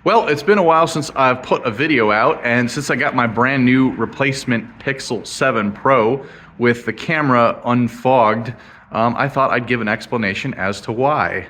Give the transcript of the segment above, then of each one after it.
Well, it's been a while since I've put a video out, and since I got my brand new replacement Pixel 7 Pro with the camera unfogged, I thought I'd give an explanation as to why.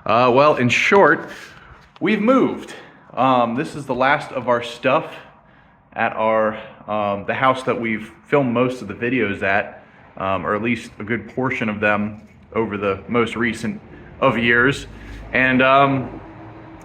Well, in short, we've moved. This is the last of our stuff at the house that we've filmed most of the videos at, or at least a good portion of them over the most recent of years. And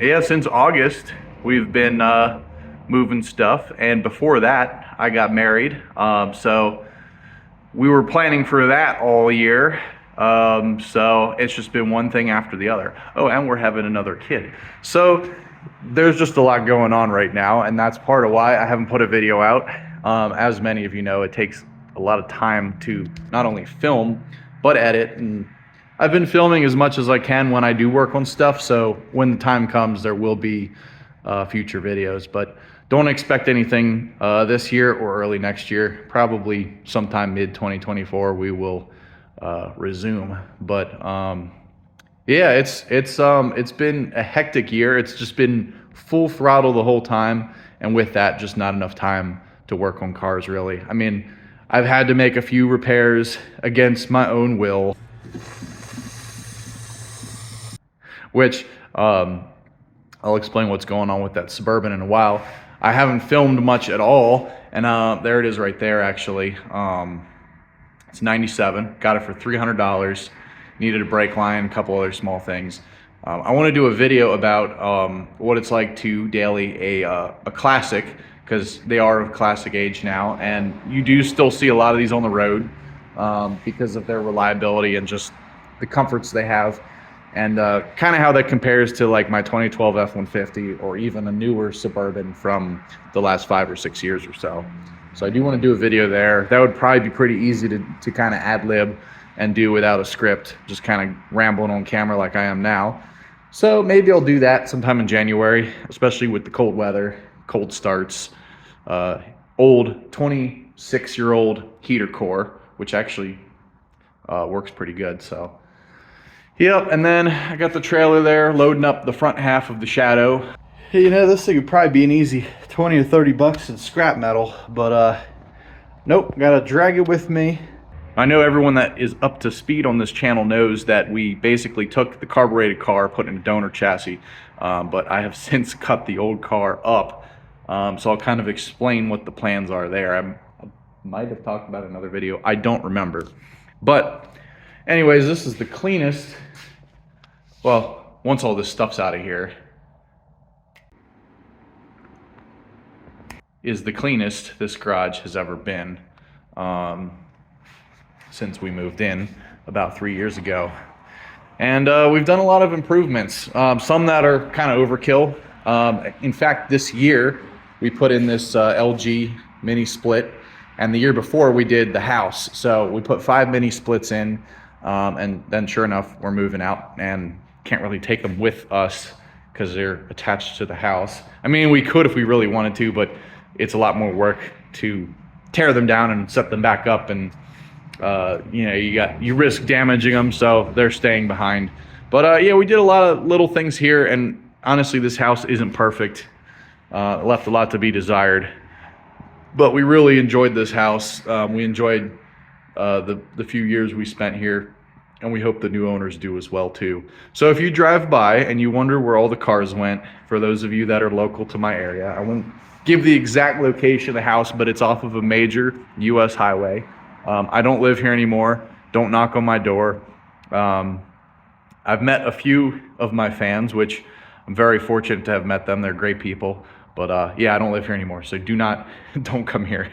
yeah, since August, we've been moving stuff, and before that, I got married. So we were planning for that all year. So it's just been one thing after the other. Oh, and we're having another kid. So there's just a lot going on right now, and that's part of why I haven't put a video out. As many of you know, it takes a lot of time to not only film, but edit, and I've been filming as much as I can when I do work on stuff, so when the time comes, there will be future videos, but don't expect anything this year or early next year. Probably sometime mid-2024 we will resume. But yeah, it's been a hectic year. It's just been full throttle the whole time, and with that, just not enough time to work on cars, really. I mean, I've had to make a few repairs against my own will, which I'll explain what's going on with that Suburban in a while. I haven't filmed much at all, and there it is right there, actually. It's 97, got it for $300, needed a brake line, a couple other small things. I want to do a video about what it's like to daily a classic, because they are of classic age now, and you do still see a lot of these on the road because of their reliability and just the comforts they have. And kind of how that compares to like my 2012 F-150 or even a newer Suburban from the last 5 or 6 years or so. So I do want to do a video there. That would probably be pretty easy to kind of ad-lib and do without a script, just kind of rambling on camera like I am now. So maybe I'll do that sometime in January, especially with the cold weather, cold starts, old 26-year-old heater core, which actually works pretty good, so. Yep, and then I got the trailer there loading up the front half of the Shadow. You know, this thing would probably be an easy 20 or 30 bucks in scrap metal, but nope, gotta drag it with me. I know everyone that is up to speed on this channel knows that we basically took the carbureted car, put in a donor chassis, but I have since cut the old car up, so I'll kind of explain what the plans are there. I might have talked about it in another video, I don't remember. But anyways, this is the cleanest, well, once all this stuff's out of here, is the cleanest this garage has ever been since we moved in about 3 years ago. And we've done a lot of improvements, some that are kind of overkill. In fact, this year we put in this LG mini split, and the year before we did the house. So we put 5 mini splits in, and then sure enough, we're moving out and can't really take them with us because they're attached to the house. I mean, we could if we really wanted to, but it's a lot more work to tear them down and set them back up, and you know, you risk damaging them, so they're staying behind. But yeah, we did a lot of little things here, and honestly, this house isn't perfect. Left a lot to be desired, but we really enjoyed this house. We enjoyed the few years we spent here, and we hope the new owners do as well too. So if you drive by and you wonder where all the cars went, for those of you that are local to my area, I won't give the exact location of the house, but it's off of a major US highway. I don't live here anymore. Don't knock on my door. I've met a few of my fans, which I'm very fortunate to have met them. They're great people. But yeah, I don't live here anymore, so don't come here.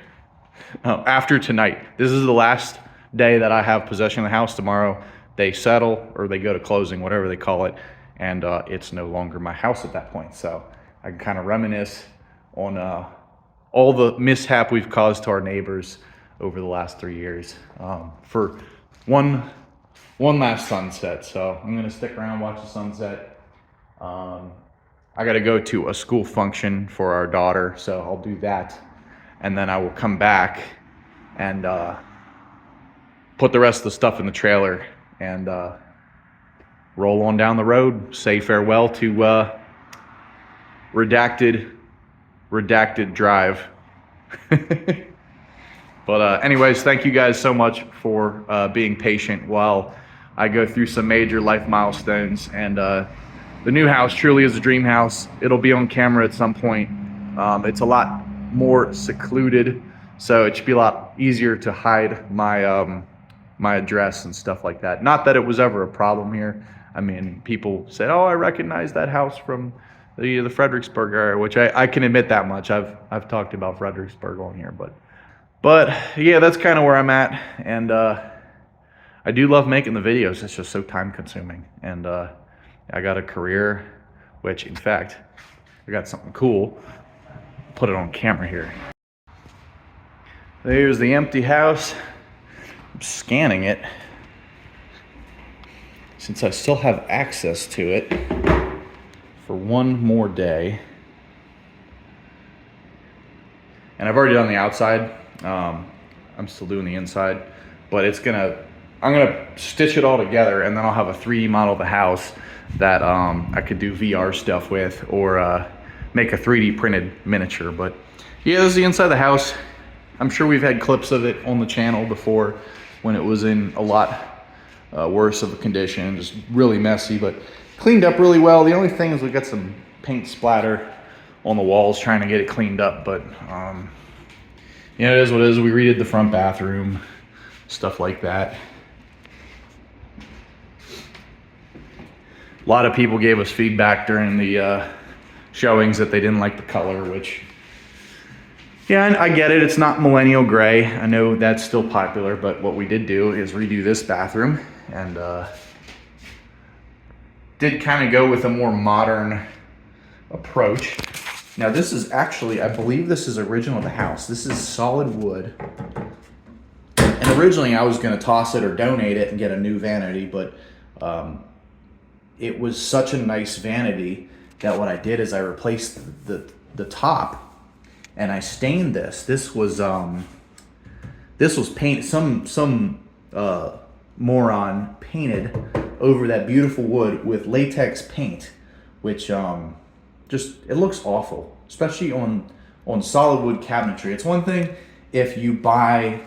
After tonight, this is the last day that I have possession of the house. Tomorrow they settle, or they go to closing, whatever they call it, and it's no longer my house at that point. So I can kind of reminisce on all the mishap we've caused to our neighbors over the last 3 years for one last sunset. So I'm gonna stick around, watch the sunset. I gotta go to a school function for our daughter, so I'll do that, and then I will come back and put the rest of the stuff in the trailer and roll on down the road, say farewell to redacted drive. But anyways, thank you guys so much for being patient while I go through some major life milestones. And the new house truly is a dream house. It'll be on camera at some point. It's a lot more secluded, so it should be a lot easier to hide my my address and stuff like that. Not that it was ever a problem here. I mean, people said, "Oh, I recognize that house from the Fredericksburg area," which I can admit that much. I've talked about Fredericksburg on here, but yeah, that's kind of where I'm at. And I do love making the videos. It's just so time consuming. And I got a career, which in fact, I got something cool. Put it on camera here. There's the empty house. I'm scanning it since I still have access to it for one more day. And I've already done the outside. I'm still doing the inside, but I'm gonna stitch it all together, and then I'll have a 3D model of the house that I could do VR stuff with, or make a 3D printed miniature. But yeah, this is the inside of the house. I'm sure we've had clips of it on the channel before when it was in a lot worse of a condition, just really messy, but cleaned up really well. The only thing is we got some paint splatter on the walls trying to get it cleaned up, but you know, it is what it is. We redid the front bathroom, stuff like that. A lot of people gave us feedback during the showings that they didn't like the color, which, yeah, I get it. It's not millennial gray. I know that's still popular, but what we did do is redo this bathroom and did kind of go with a more modern approach. Now this is actually, I believe this is original to the house. This is solid wood. And originally I was going to toss it or donate it and get a new vanity, but it was such a nice vanity that what I did is I replaced the top. And I stained this. This was paint. Some moron painted over that beautiful wood with latex paint, which just, it looks awful, especially on solid wood cabinetry. It's one thing if you buy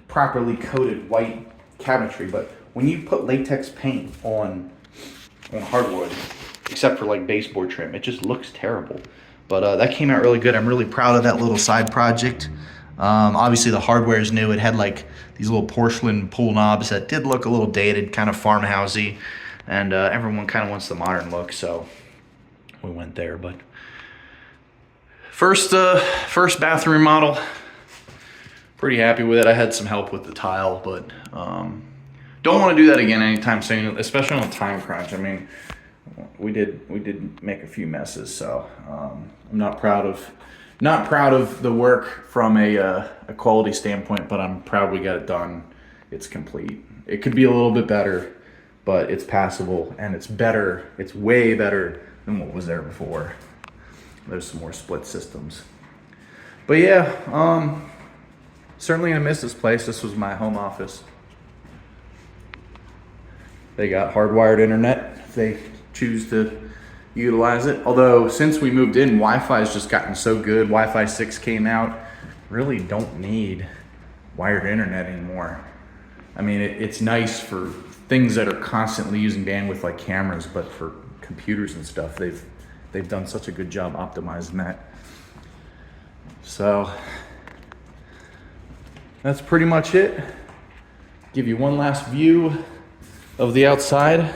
properly coated white cabinetry, but when you put latex paint on hardwood, except for like baseboard trim, it just looks terrible. But that came out really good. I'm really proud of that little side project. Obviously the hardware is new. It had like these little porcelain pull knobs that did look a little dated, kind of farmhousey, and everyone kind of wants the modern look, so we went there. But first bathroom model, pretty happy with it. I had some help with the tile, but don't want to do that again anytime soon, especially on a time crunch. I mean, we did make a few messes, so I'm not proud of the work from a quality standpoint, but I'm proud we got it done. It's complete. It could be a little bit better, but it's passable, and it's better. It's way better than what was there before. There's some more split systems, but yeah, certainly gonna miss this place. This was my home office. They got hardwired internet if they choose to utilize it. Although since we moved in, Wi-Fi's just gotten so good. Wi-Fi 6 came out. Really don't need wired internet anymore. I mean, it's nice for things that are constantly using bandwidth like cameras, but for computers and stuff, they've done such a good job optimizing that. So that's pretty much it. Give you one last view of the outside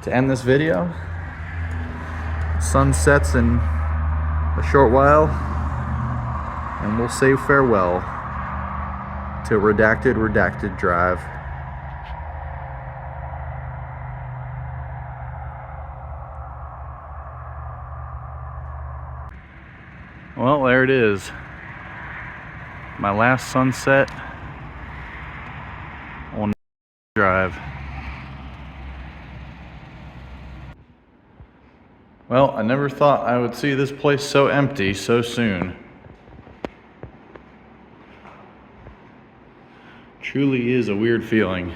to end this video. Sun sets in a short while, and we'll say farewell to Redacted Drive. Well, there it is. My last sunset on Drive. Well, I never thought I would see this place so empty so soon. Truly is a weird feeling.